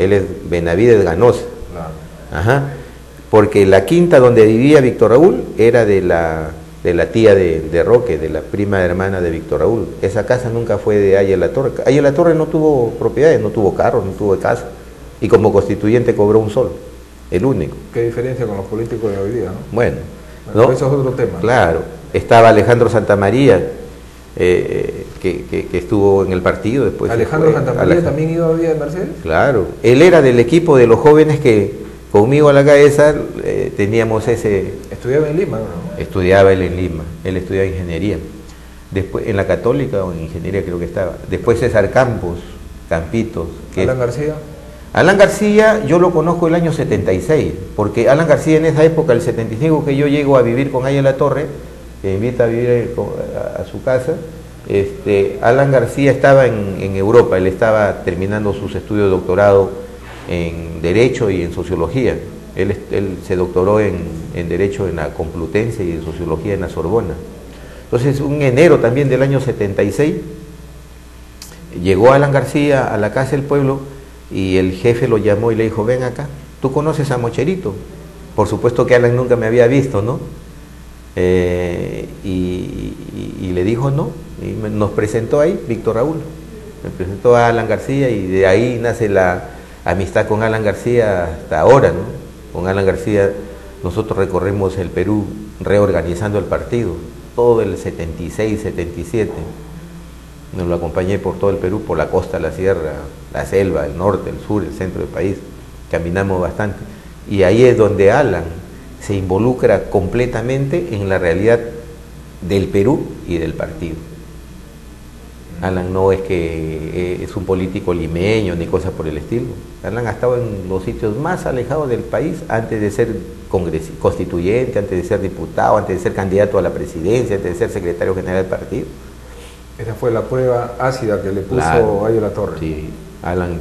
Él es Benavides Ganosa. Claro. Ajá. Porque la quinta donde vivía Víctor Raúl era de la tía de Roque, de la prima hermana de Víctor Raúl. Esa casa nunca fue de Aya La Torre. Aya La Torre no tuvo propiedades, no tuvo carros, no tuvo casa. Y como constituyente cobró un sol, el único. ¿Qué diferencia con los políticos de hoy día, no? Bueno, Bueno, ¿no? eso es otro tema. Claro. Estaba Alejandro Santamaría, que estuvo en el partido después. ¿Alejandro Santamaría también iba a Villa de Mercedes? Claro. Él era del equipo de los jóvenes que conmigo a la cabeza teníamos ese... Estudiaba en Lima, ¿no? Estudiaba él en Lima, él estudiaba ingeniería. Después, en la Católica o en ingeniería creo que estaba. Después César Campitos. Alan García. Alan García yo lo conozco el año 76, porque Alan García en esa época, el 75 que yo llego a vivir con Aya La Torre, que me invita a vivir a su casa, Alan García estaba en Europa, él estaba terminando sus estudios de doctorado en Derecho y en Sociología. Él se doctoró en Derecho en la Complutense y en Sociología en la Sorbona. Entonces, un enero también del año 76, llegó Alan García a la Casa del Pueblo y el jefe lo llamó y le dijo, ven acá, ¿tú conoces a Mocherito? Por supuesto que Alan nunca me había visto, ¿no? Y le dijo no, y nos presentó ahí Víctor Raúl, me presentó a Alan García y de ahí nace la amistad con Alan García hasta ahora, ¿no? Con Alan García nosotros recorrimos el Perú reorganizando el partido, todo el 76, 77, nos lo acompañé por todo el Perú, por la costa, la sierra, la selva, el norte, el sur, el centro del país, caminamos bastante, y ahí es donde Alan se involucra completamente en la realidad del Perú y del partido. Alan no es que es un político limeño ni cosa por el estilo. Alan ha estado en los sitios más alejados del país antes de ser constituyente, antes de ser diputado, antes de ser candidato a la presidencia, antes de ser secretario general del partido. Esa fue la prueba ácida que le puso Aya La Torre. Sí, Alan,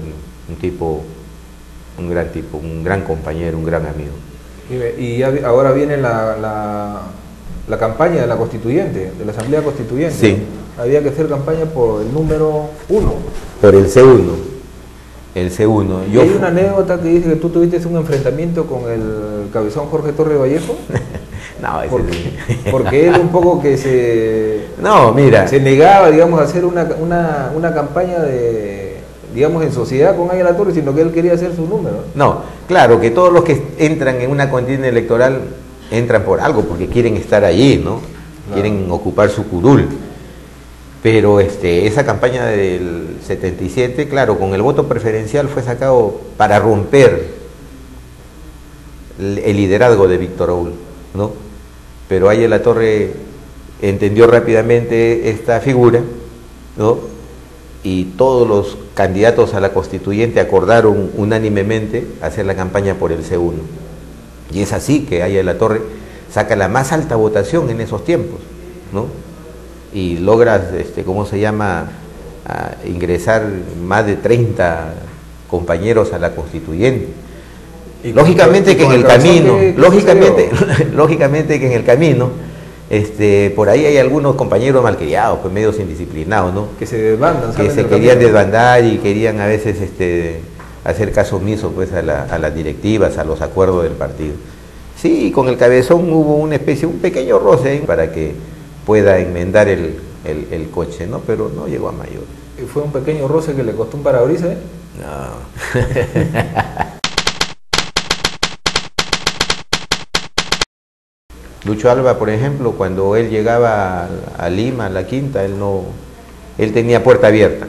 un gran tipo, un gran compañero, un gran amigo. Y ahora viene la campaña de la constituyente, de la Asamblea Constituyente. Sí. Había que hacer campaña por el número 1. Por el C1. El C1. ¿Y hay una anécdota que dice que tú tuviste un enfrentamiento con el cabezón Jorge Torre Vallejo? No, porque él un poco que se negaba, digamos, a hacer una campaña de, digamos, en sociedad con Aya La Torre, sino que él quería hacer su número. No, claro, que todos los que entran en una contienda electoral entran por algo, porque quieren estar allí, ¿no? Claro. Quieren ocupar su curul. Pero esa campaña del 77, claro, con el voto preferencial fue sacado para romper el liderazgo de Víctor Raúl, ¿no? Pero Aya La Torre entendió rápidamente esta figura, ¿no? Y todos los candidatos a la constituyente acordaron unánimemente hacer la campaña por el C1. Y es así que Aya La Torre saca la más alta votación en esos tiempos, ¿no? Y logras, ¿cómo se llama?, ingresar más de 30 compañeros a la constituyente. Y lógicamente que en el camino, lógicamente que en el camino, por ahí hay algunos compañeros malcriados, pues medios indisciplinados, ¿no? Que se desbandan, que se querían desbandar y querían a veces hacer caso omiso pues a las directivas, a los acuerdos del partido. Sí, con el cabezón hubo un pequeño roce para que pueda enmendar el coche, ¿no? Pero no llegó a mayor. ¿Y fue un pequeño roce que le costó un parabrisas? No. Lucho Alba, por ejemplo, cuando él llegaba a Lima, a la Quinta, él tenía puerta abierta.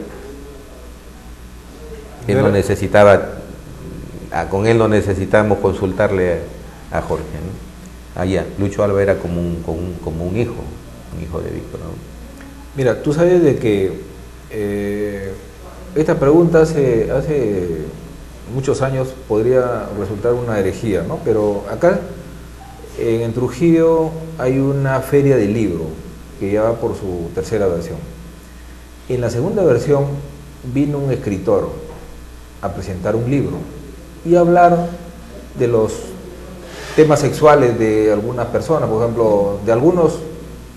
Él no necesitaba, con él no necesitábamos consultarle a Jorge, ¿no? Allá, Lucho Alba era como un hijo de Víctor, ¿no? Mira, tú sabes de que esta pregunta hace muchos años podría resultar una herejía, ¿no? Pero acá en Trujillo hay una feria del libro que ya va por su tercera versión. En la segunda versión vino un escritor a presentar un libro y a hablar de los temas sexuales de algunas personas, por ejemplo, de algunas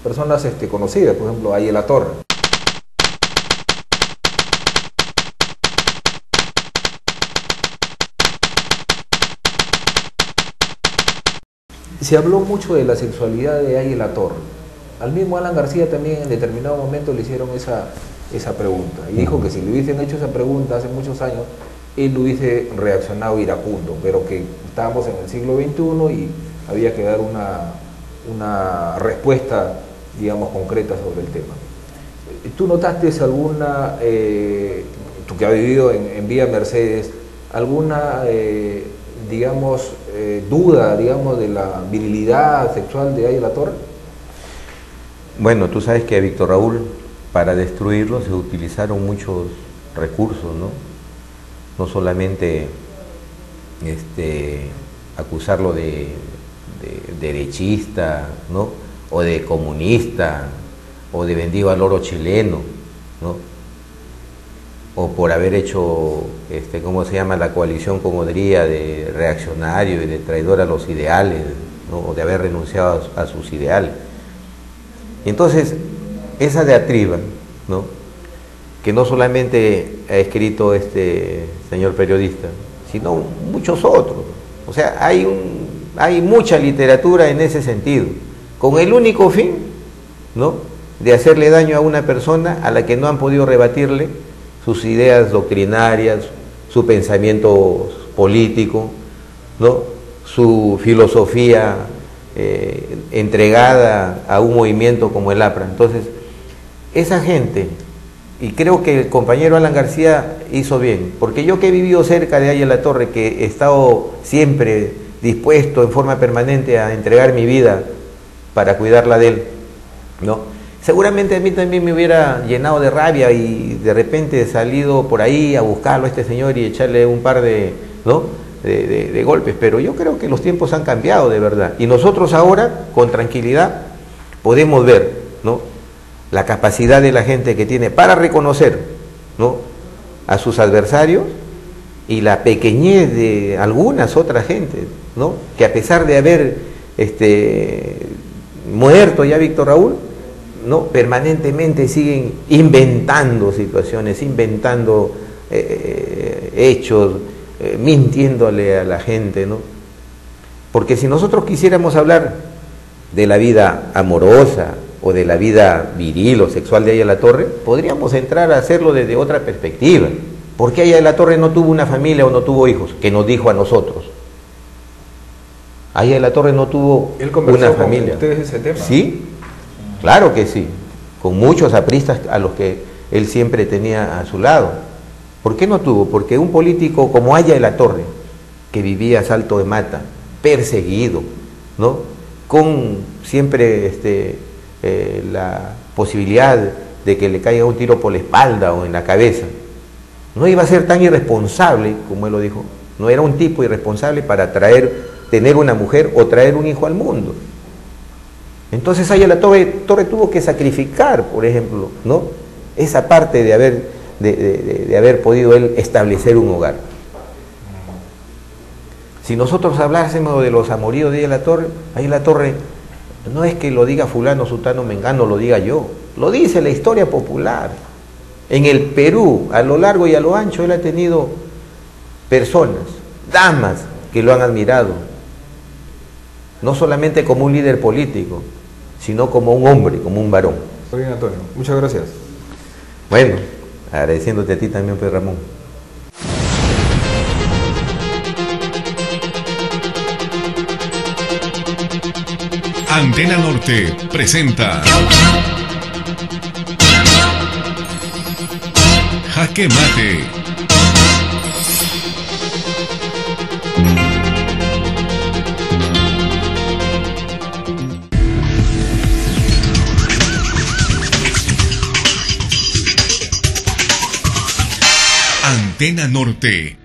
personas conocidas, por ejemplo, Aya La Torre. Se habló mucho de la sexualidad de Águila Torre. Al mismo Alan García también en determinado momento le hicieron esa pregunta. Y dijo que si le hubiesen hecho esa pregunta hace muchos años, él hubiese reaccionado iracundo, pero que estábamos en el siglo XXI y había que dar una respuesta, digamos, concreta sobre el tema. ¿Tú notaste alguna, tú que has vivido en Villa Mercedes, alguna, digamos, duda, digamos, de la virilidad sexual de Águila Torre? Bueno, tú sabes que a Víctor Raúl, para destruirlo, se utilizaron muchos recursos, ¿no? No solamente acusarlo de derechista, ¿no? O de comunista, o de vendido al oro chileno, ¿no? O por haber hecho, ¿cómo se llama?, la coalición Comodría, de reaccionario y de traidor a los ideales, ¿no? O de haber renunciado a sus ideales. Y entonces, esa diatriba, ¿no?, que no solamente ha escrito este señor periodista, sino muchos otros. O sea, hay mucha literatura en ese sentido, con el único fin, ¿no?, de hacerle daño a una persona a la que no han podido rebatirle sus ideas doctrinarias, su pensamiento político, ¿no?, su filosofía entregada a un movimiento como el APRA. Entonces, esa gente, y creo que el compañero Alan García hizo bien, porque yo que he vivido cerca de Águila Torre, que he estado siempre dispuesto en forma permanente a entregar mi vida para cuidarla de él, ¿no?, seguramente a mí también me hubiera llenado de rabia y de repente salido por ahí a buscarlo a este señor y echarle un par de, ¿no?, de golpes, pero yo creo que los tiempos han cambiado de verdad, y nosotros ahora con tranquilidad podemos ver, ¿no?, la capacidad de la gente que tiene para reconocer, ¿no?, a sus adversarios, y la pequeñez de algunas otras gentes, ¿no?, que a pesar de haber muerto ya Víctor Raúl, ¿no?, permanentemente siguen inventando situaciones, inventando hechos, mintiéndole a la gente, ¿no? Porque si nosotros quisiéramos hablar de la vida amorosa o de la vida viril o sexual de Águila Torre, podríamos entrar a hacerlo desde otra perspectiva. ¿Por qué Águila Torre no tuvo una familia o no tuvo hijos? Que nos dijo a nosotros. Águila Torre no tuvo una familia. ¿Él conversó con ustedes ese tema? Sí, claro que sí, con muchos apristas a los que él siempre tenía a su lado. ¿Por qué no tuvo? Porque un político como Águila Torre, que vivía a salto de mata, perseguido, ¿no?, con siempre la posibilidad de que le caiga un tiro por la espalda o en la cabeza, no iba a ser tan irresponsable, como él lo dijo, no era un tipo irresponsable para tener una mujer o traer un hijo al mundo. Entonces Águila Torre tuvo que sacrificar, por ejemplo, ¿no?, esa parte de haber podido él establecer un hogar. Si nosotros hablásemos de los amoríos de Águila Torre no es que lo diga fulano, sutano, mengano, lo diga yo, lo dice la historia popular. En el Perú, a lo largo y a lo ancho, él ha tenido personas, damas, que lo han admirado, no solamente como un líder político, sino como un hombre, como un varón. Muy bien, Antonio, muchas gracias. Bueno, agradeciéndote a ti también, Pedro Ramón. Antena Norte presenta Jaque Mate. Antena Norte.